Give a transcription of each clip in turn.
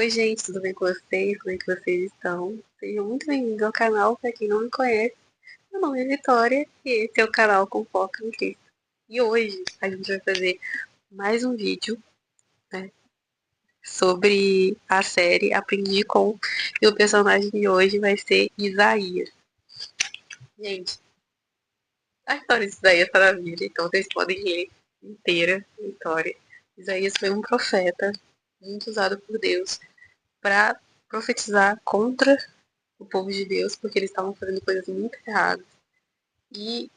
Oi, gente, tudo bem com vocês? Como é que vocês estão? Sejam muito bem-vindos ao canal. Para quem não me conhece, meu nome é Vitória e esse é o canal com foco em Cristo. E hoje a gente vai fazer mais um vídeo, né, sobre a série Aprendi Com, e o personagem de hoje vai ser Isaías. Gente, a história de Isaías está na Bíblia, então vocês podem ler inteira a história. Isaías foi um profeta muito usado por Deus para profetizar contra o povo de Deus, porque eles estavam fazendo coisas muito erradas. E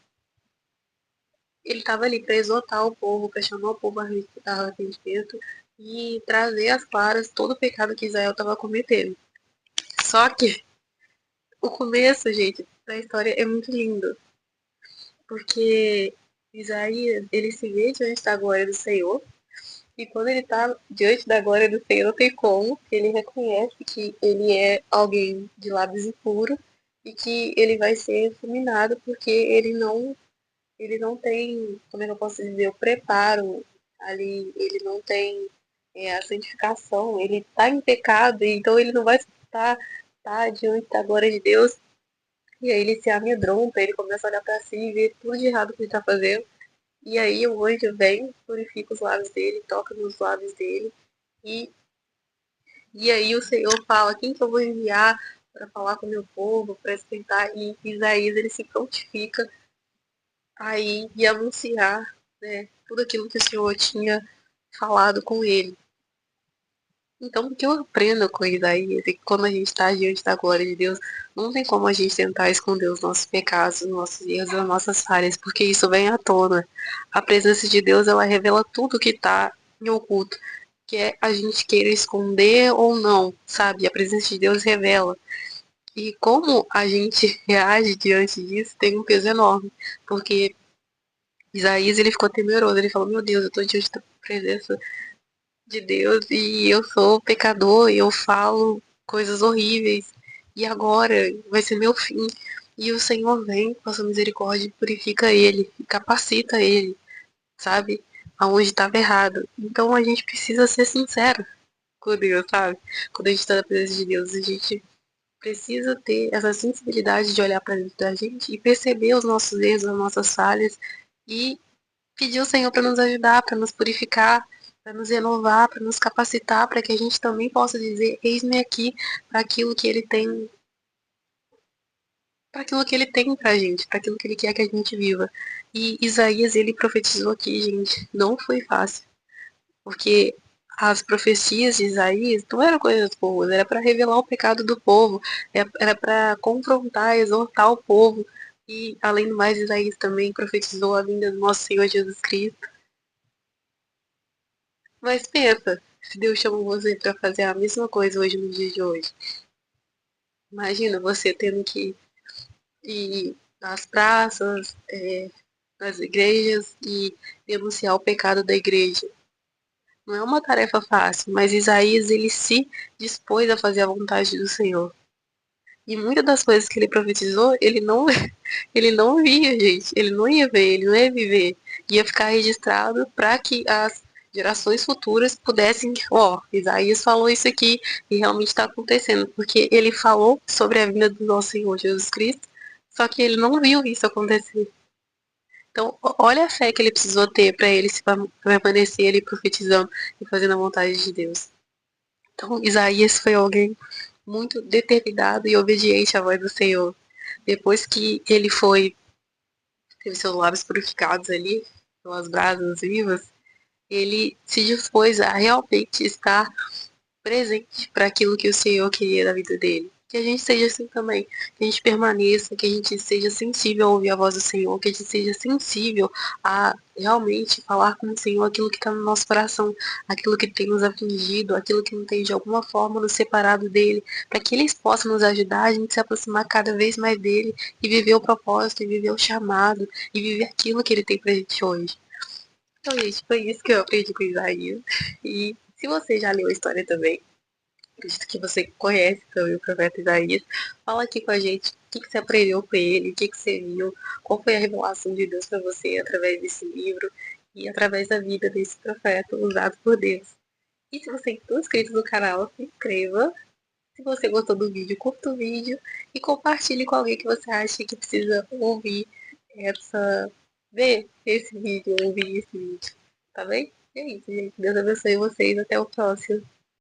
ele estava ali para exortar o povo, para chamar o povo a arrependimento e trazer às claras todo o pecado que Israel estava cometendo. Só que o começo, gente, da história é muito lindo, porque Isaías, ele se vê diante da glória do Senhor, e quando ele está diante da glória do Senhor, não tem como, ele reconhece que ele é alguém de lábios impuros e que ele vai ser fulminado porque ele não tem, como é que eu posso dizer, o preparo ali, ele não tem a santificação, ele está em pecado, então ele não vai estar tá diante da glória de Deus, e aí ele se amedronta, ele começa a olhar para si e ver tudo de errado que ele está fazendo, e aí o anjo vem, purifica os lábios dele, toca nos lábios dele, e, e aí o Senhor fala, quem que eu vou enviar para falar com o meu povo, para escutar, e Isaías ele se prontifica aí e anunciar, né, tudo aquilo que o Senhor tinha falado com ele. Então, o que eu aprendo com Isaías é que quando a gente está diante da glória de Deus, não tem como a gente tentar esconder os nossos pecados, os nossos erros, as nossas falhas, porque isso vem à tona. A presença de Deus, ela revela tudo que está em oculto, que é a gente queira esconder ou não, sabe? A presença de Deus revela. E como a gente reage diante disso tem um peso enorme, porque Isaías, ele ficou temeroso, ele falou, meu Deus, eu estou diante da presença de Deus e eu sou pecador e eu falo coisas horríveis e agora vai ser meu fim. E o Senhor vem com a sua misericórdia e purifica ele, e capacita ele, sabe? Aonde estava errado. Então a gente precisa ser sincero com Deus, sabe? Quando a gente está na presença de Deus, a gente precisa ter essa sensibilidade de olhar para dentro da gente e perceber os nossos erros, as nossas falhas e pedir ao Senhor para nos ajudar, para nos purificar, para nos renovar, para nos capacitar, para que a gente também possa dizer, eis-me aqui para aquilo que ele tem, para aquilo que ele tem pra gente, para aquilo que ele quer que a gente viva. E Isaías, ele profetizou aqui, gente, não foi fácil, porque as profecias de Isaías não eram coisas boas, era para revelar o pecado do povo, era para confrontar, exortar o povo. E, além do mais, Isaías também profetizou a vinda do nosso Senhor Jesus Cristo. Mas pensa, se Deus chamou você para fazer a mesma coisa hoje no dia de hoje. Imagina você tendo que ir nas praças, nas igrejas e denunciar o pecado da igreja. Não é uma tarefa fácil, mas Isaías ele se dispôs a fazer a vontade do Senhor. E muitas das coisas que ele profetizou, ele não via, gente. Ele não ia ver, ele não ia viver. Ia ficar registrado para que as gerações futuras pudessem, ó, Isaías falou isso aqui e realmente está acontecendo, porque ele falou sobre a vinda do nosso Senhor Jesus Cristo, só que ele não viu isso acontecer. Então, olha a fé que ele precisou ter para ele se permanecer ali profetizando e fazendo a vontade de Deus. Então, Isaías foi alguém muito determinado e obediente à voz do Senhor. Depois que ele teve seus lábios purificados ali, pelas brasas vivas, ele se dispôs a realmente estar presente para aquilo que o Senhor queria da vida dele. Que a gente seja assim também, que a gente permaneça, que a gente seja sensível a ouvir a voz do Senhor, que a gente seja sensível a realmente falar com o Senhor aquilo que está no nosso coração, aquilo que tem nos afligido, aquilo que não tem de alguma forma nos separado dele, para que eles possam nos ajudar a gente se aproximar cada vez mais dele e viver o propósito, e viver o chamado, e viver aquilo que ele tem pra gente hoje. Então, gente, foi isso que eu aprendi com Isaías. E se você já leu a história também, acredito que você conhece também o profeta Isaías. Fala aqui com a gente o que você aprendeu com ele, o que você viu, qual foi a revelação de Deus para você através desse livro e através da vida desse profeta usado por Deus. E se você não é inscrito no canal, se inscreva. Se você gostou do vídeo, curta o vídeo e compartilhe com alguém que você acha que precisa ouvir essa. Ver esse vídeo, ouvir esse vídeo. Tá bem? E é isso, gente. Deus abençoe vocês. Até o próximo.